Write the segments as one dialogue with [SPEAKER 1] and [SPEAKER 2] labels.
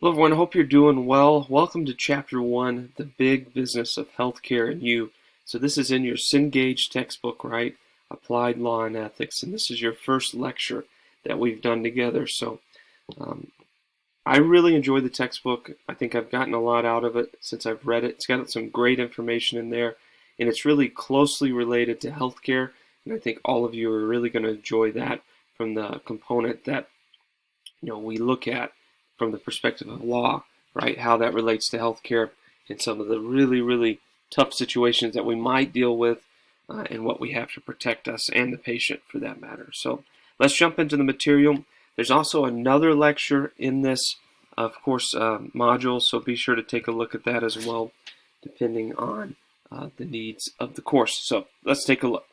[SPEAKER 1] Hello everyone, I hope you're doing well. Welcome to Chapter 1, The Big Business of Healthcare and You. So this is in your Cengage textbook, right? Applied Law and Ethics, and this is your first lecture that we've done together. So um, I really enjoy the textbook. I think I've gotten a lot out of it since I've read it. It's got some great information in there, and it's really closely related to healthcare, and I think all of you are really going to enjoy that from the component that we look at from the perspective of law, right? How that relates to healthcare and some of the really, really tough situations that we might deal with and what we have to protect us and the patient for that matter. So let's jump into the material. There's also another lecture in this, of course, module, so be sure to take a look at that as well, depending on the needs of the course. So let's take a look.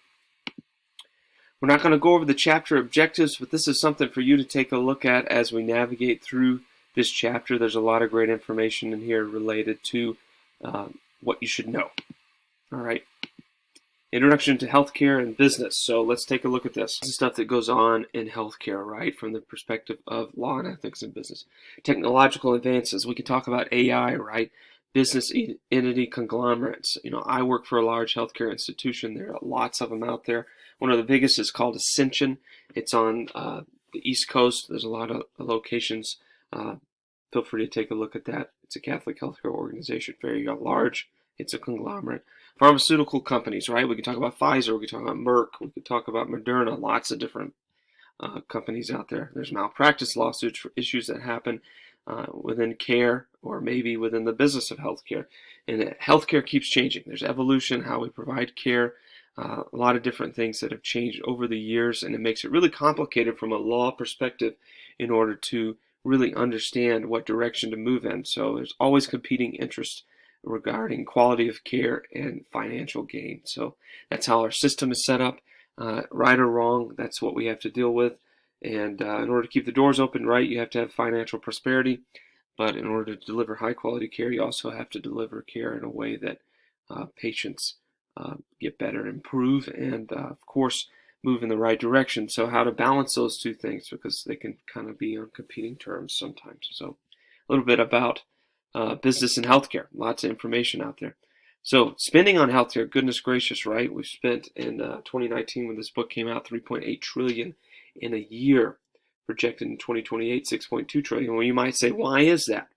[SPEAKER 1] We're not going to go over the chapter objectives, but this is something for you to take a look at as we navigate through this chapter. There's a lot of great information in here related to what you should know. All right. Introduction to healthcare and business. So let's take a look at this. This is stuff that goes on in healthcare, right, from the perspective of law and ethics in business. Technological advances. We could talk about AI, right? Business entity conglomerates. I work for a large healthcare institution. There are lots of them out there. One of the biggest is called Ascension. It's on the East Coast. There's a lot of locations. Feel free to take a look at that. It's a Catholic healthcare organization, very large. It's a conglomerate. Pharmaceutical companies, right? We could talk about Pfizer. We could talk about Merck. We could talk about Moderna. Lots of different companies out there. There's malpractice lawsuits for issues that happen within care or maybe within the business of healthcare. And healthcare keeps changing. There's evolution, how we provide care, a lot of different things that have changed over the years, and it makes it really complicated from a law perspective in order to really understand what direction to move in. So there's always competing interests regarding quality of care and financial gain. So that's how our system is set up. Right or wrong, that's what we have to deal with. And in order to keep the doors open, right, you have to have financial prosperity. But in order to deliver high quality care, you also have to deliver care in a way that patients get better, improve, and of course, move in the right direction. So how to balance those two things, because they can kind of be on competing terms sometimes. So a little bit about business and healthcare. Lots of information out there. So spending on healthcare, goodness gracious, right? We've spent in 2019 when this book came out, 3.8 trillion in a year. Projected in 2028, 6.2 trillion. Well, you might say, why is that?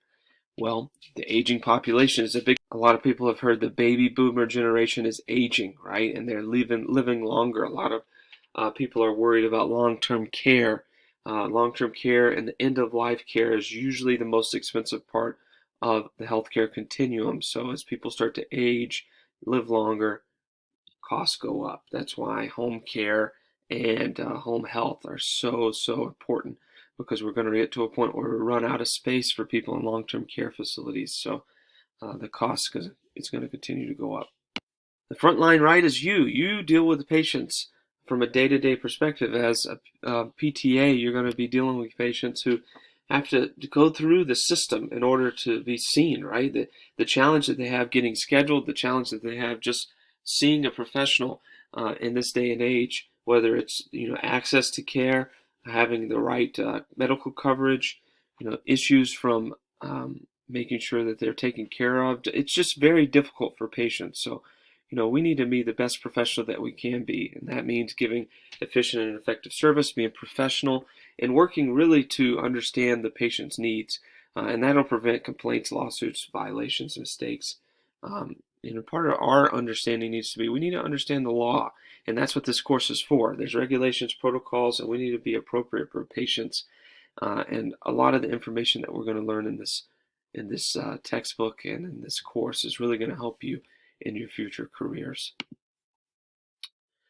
[SPEAKER 1] Well, the aging population is a lot of people have heard the baby boomer generation is aging, right? And they're living longer. A lot of people are worried about long-term care. Long-term care and the end-of-life care is usually the most expensive part of the healthcare continuum. So as people start to age, live longer, costs go up. That's why home care and home health are so important, because we're going to get to a point where we run out of space for people in long-term care facilities. So the cost is going to continue to go up. The front line, right, is you deal with the patients from a day-to-day perspective. As a PTA, you're going to be dealing with patients who have to go through the system in order to be seen, right? The challenge that they have getting scheduled, the challenge that they have just seeing a professional in this day and age, whether it's access to care, having the right medical coverage, issues from making sure that they're taken care of. It's just very difficult for patients. So we need to be the best professional that we can be, and that means giving efficient and effective service, being professional, and working really to understand the patient's needs, and that'll prevent complaints, lawsuits, violations, mistakes. Part of our understanding needs to be, we need to understand the law, and that's what this course is for. There's regulations, protocols, and we need to be appropriate for patients. And a lot of the information that we're going to learn in this textbook and in this course is really going to help you in your future careers.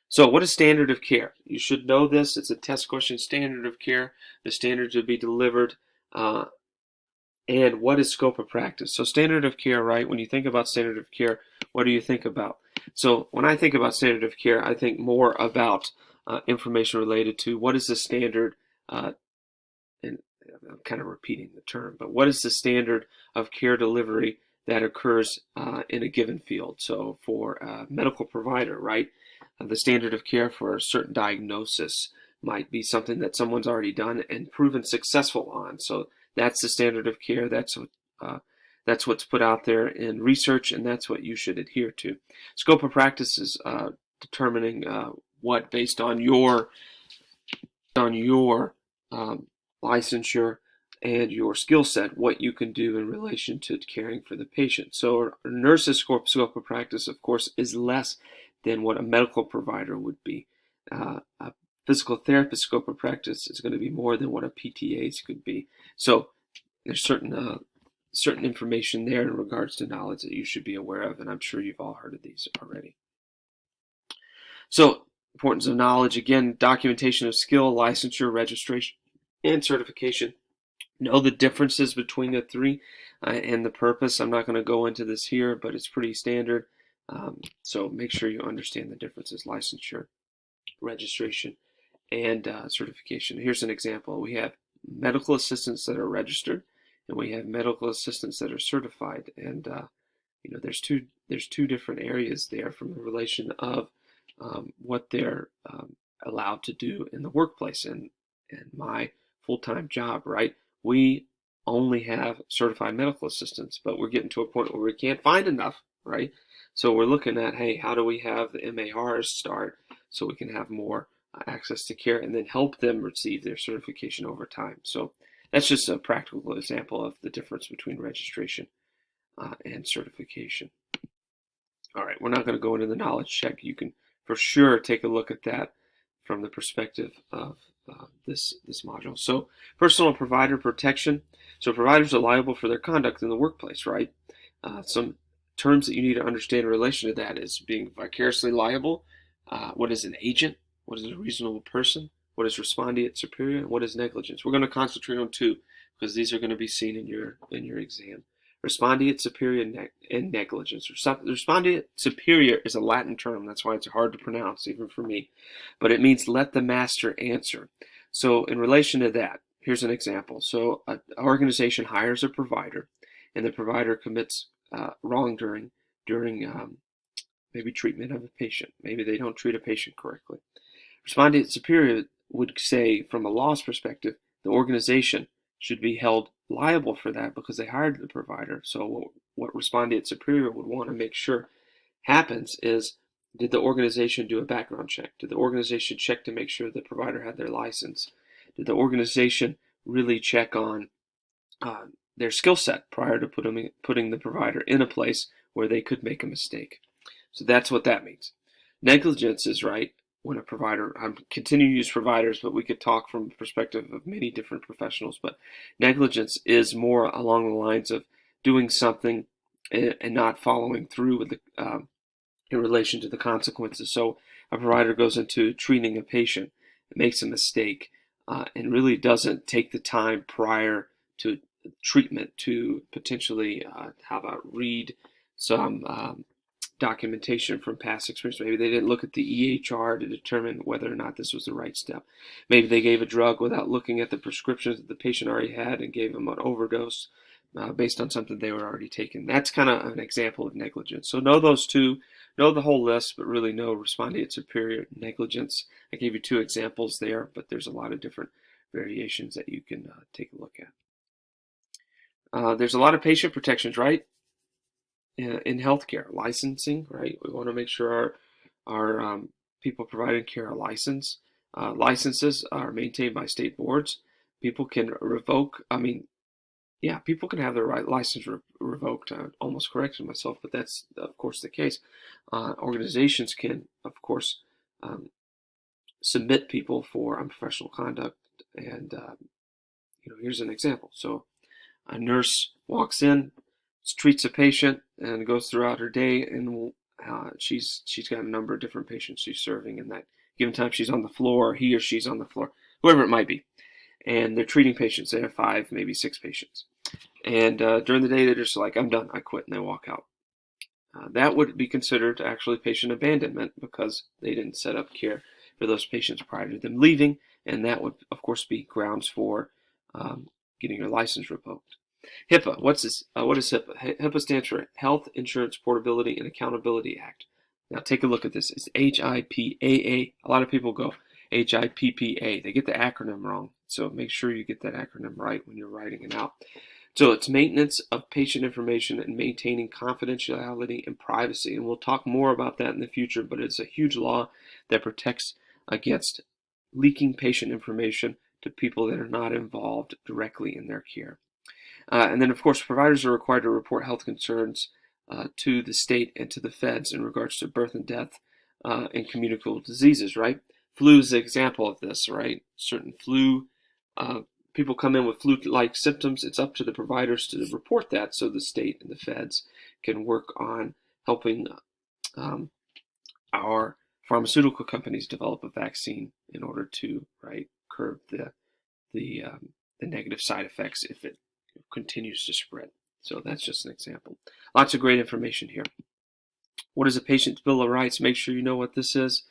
[SPEAKER 1] So what is standard of care? You should know this. It's a test question. Standard of care, the standard to be delivered, and what is scope of practice? So standard of care, right? When you think about standard of care, what do you think about? So when I think about standard of care, I think more about information related to what is the standard, and I'm kind of repeating the term, but what is the standard of care delivery that occurs in a given field? So for a medical provider, right, the standard of care for a certain diagnosis might be something that someone's already done and proven successful on. So That's the standard of care. That's what's put out there in research, and that's what you should adhere to. Scope of practice is determining what, based on your licensure and your skill set, what you can do in relation to caring for the patient. So a nurse's scope of practice, of course, is less than what a medical provider would be. A physical therapist scope of practice is going to be more than what a PTA's could be. So there's certain information there in regards to knowledge that you should be aware of, and I'm sure you've all heard of these already. So, importance of knowledge, again, documentation of skill, licensure, registration, and certification. Know the differences between the three and the purpose. I'm not going to go into this here, but it's pretty standard. So make sure you understand the differences: licensure, registration, and certification. Here's an example. We have medical assistants that are registered, and we have medical assistants that are certified. And there's two different areas there from the relation of what they're allowed to do in the workplace. And my full-time job, right? We only have certified medical assistants, but we're getting to a point where we can't find enough, right? So we're looking at, hey, how do we have the MARs start so we can have more access to care and then help them receive their certification over time. So that's just a practical example of the difference between registration and certification. All right, we're not going to go into the knowledge check. You can for sure take a look at that from the perspective of this module. So personal provider protection. So providers are liable for their conduct in the workplace, right? Some terms that you need to understand in relation to that is being vicariously liable. What is an agent? What is a reasonable person? What is respondeat superior? And what is negligence? We're going to concentrate on two because these are going to be seen in your exam. Respondeat superior and negligence. Respondeat superior is a Latin term. That's why it's hard to pronounce, even for me. But it means let the master answer. So in relation to that, here's an example. So an organization hires a provider, and the provider commits wrongdoing during maybe treatment of a patient. Maybe they don't treat a patient correctly. Respondeat superior would say, from a law's perspective, the organization should be held liable for that because they hired the provider. So what respondeat superior would want to make sure happens is, did the organization do a background check? Did the organization check to make sure the provider had their license? Did the organization really check on their skill set prior to putting the provider in a place where they could make a mistake? So that's what that means. Negligence is right when a provider, I'm continuing to use providers, but we could talk from the perspective of many different professionals, but negligence is more along the lines of doing something and not following through with the in relation to the consequences. So a provider goes into treating a patient, makes a mistake, and really doesn't take the time prior to treatment to potentially read some documentation from past experience. Maybe they didn't look at the EHR to determine whether or not this was the right step. Maybe they gave a drug without looking at the prescriptions that the patient already had and gave them an overdose based on something they were already taking. That's kind of an example of negligence. So know those two, know the whole list, but really know respondeat superior, negligence. I gave you two examples there, but there's a lot of different variations that you can take a look at. There's a lot of patient protections, right? In healthcare, licensing, right? We want to make sure our people providing care are licensed. Licenses are maintained by state boards. People can revoke. People can have their license revoked. I almost corrected myself, but that's of course the case. Organizations can, of course, submit people for unprofessional conduct. And here's an example. So a nurse walks in, treats a patient, and goes throughout her day, and she's got a number of different patients she's serving, and that given time she's on the floor, he or she's on the floor, whoever it might be, and they're treating patients. They have 5, maybe 6 patients, and during the day they're just like, I'm done, I quit, and they walk out. That would be considered actually patient abandonment because they didn't set up care for those patients prior to them leaving, and that would of course be grounds for getting your license revoked. HIPAA, what is HIPAA? HIPAA stands for Health Insurance Portability and Accountability Act. Now take a look at this. It's HIPAA. A lot of people go HIPPA. They get the acronym wrong, so make sure you get that acronym right when you're writing it out. So it's maintenance of patient information and maintaining confidentiality and privacy. And we'll talk more about that in the future, but it's a huge law that protects against leaking patient information to people that are not involved directly in their care. And then, of course, providers are required to report health concerns to the state and to the feds in regards to birth and death and communicable diseases, right? Flu is an example of this, right? Certain flu, people come in with flu-like symptoms. It's up to the providers to report that so the state and the feds can work on helping our pharmaceutical companies develop a vaccine in order to, right, curb the negative side effects if it continues to spread. So that's just an example. Lots of great information here. What is a patient's bill of rights? Make sure you know what this is.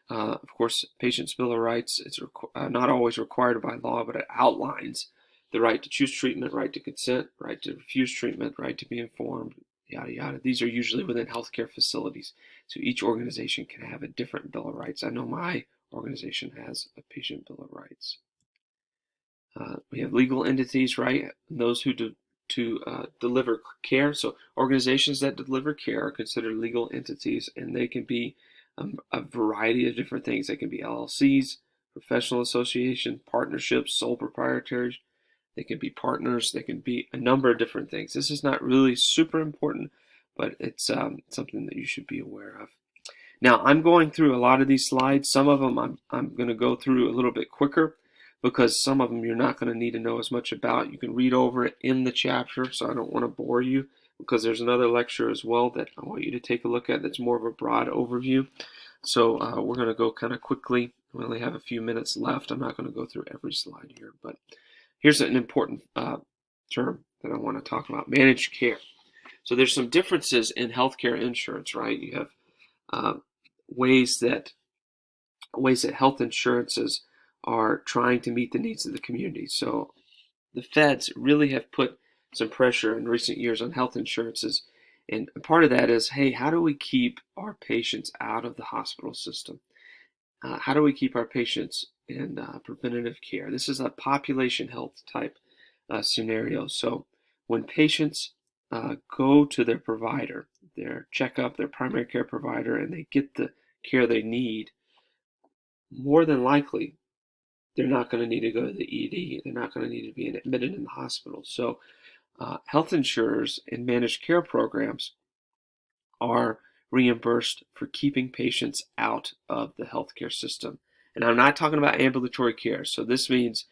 [SPEAKER 1] Of course, patient's bill of rights is not always required by law, but it outlines the right to choose treatment, right to consent, right to refuse treatment, right to be informed, yada yada. These are usually within healthcare facilities, so each organization can have a different bill of rights. I know my organization has a patient bill of rights. We have legal entities, right? Those who deliver care. So organizations that deliver care are considered legal entities, and they can be a variety of different things. They can be LLCs, professional associations, partnerships, sole proprietaries. They can be partners. They can be a number of different things. This is not really super important, but it's something that you should be aware of. Now, I'm going through a lot of these slides. Some of them I'm going to go through a little bit quicker because some of them you're not going to need to know as much about. You can read over it in the chapter, so I don't want to bore you because there's another lecture as well that I want you to take a look at that's more of a broad overview. So we're going to go kind of quickly. We only have a few minutes left. I'm not going to go through every slide here, but here's an important term that I want to talk about: managed care. So there's some differences in healthcare insurance, right? You have ways that health insurances are trying to meet the needs of the community. So the feds really have put some pressure in recent years on health insurances, and part of that is, hey, how do we keep our patients out of the hospital system? How do we keep our patients in preventative care? This is a population health type scenario. So when patients go to their provider, their checkup, their primary care provider, and they get the care they need, more than likely they're not going to need to go to the ED. They're not going to need to be admitted in the hospital. So health insurers and managed care programs are reimbursed for keeping patients out of the healthcare system. And I'm not talking about ambulatory care. So this means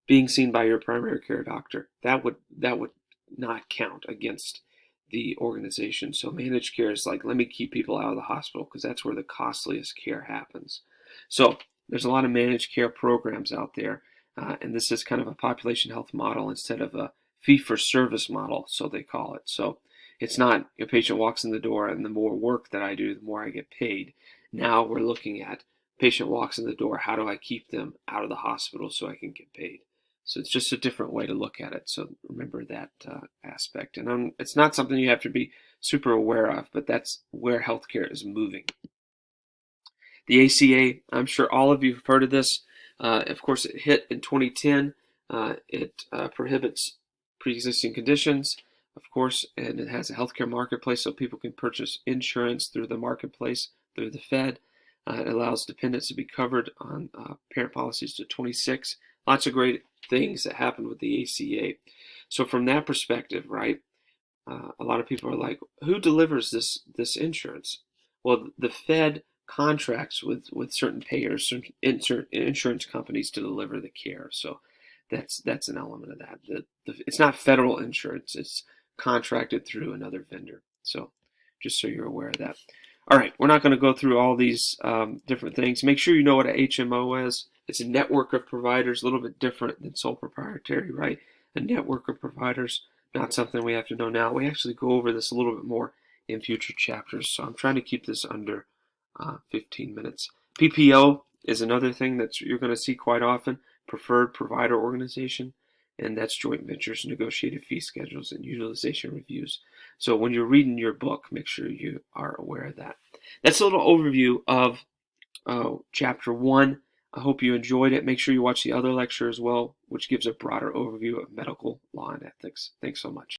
[SPEAKER 1] being seen by your primary care doctor. That would not count against the organization. So managed care is like, let me keep people out of the hospital because that's where the costliest care happens. So there's a lot of managed care programs out there, and this is kind of a population health model instead of a fee-for-service model, so they call it. So it's not a patient walks in the door and the more work that I do, the more I get paid. Now we're looking at patient walks in the door, how do I keep them out of the hospital so I can get paid? So it's just a different way to look at it. So remember that aspect. And it's not something you have to be super aware of, but that's where healthcare is moving. The ACA, I'm sure all of you have heard of this. Of course, it hit in 2010. It prohibits pre-existing conditions, of course, and it has a healthcare marketplace so people can purchase insurance through the marketplace, through the Fed. It allows dependents to be covered on parent policies to 26. Lots of great things that happened with the ACA. So from that perspective, right, a lot of people are like, who delivers this insurance? Well, the Fed contracts with certain payers, certain insurance companies to deliver the care. So that's an element of that. It's not federal insurance. It's contracted through another vendor. So just so you're aware of that. All right, we're not going to go through all these different things. Make sure you know what a HMO is. It's a network of providers, a little bit different than sole proprietary, right? A network of providers, not something we have to know now. We actually go over this a little bit more in future chapters, so I'm trying to keep this under 15 minutes. PPO is another thing that you're going to see quite often, preferred provider organization, and that's joint ventures, negotiated fee schedules, and utilization reviews. So when you're reading your book, make sure you are aware of that. That's a little overview of Chapter 1. I hope you enjoyed it. Make sure you watch the other lecture as well, which gives a broader overview of medical law and ethics. Thanks so much.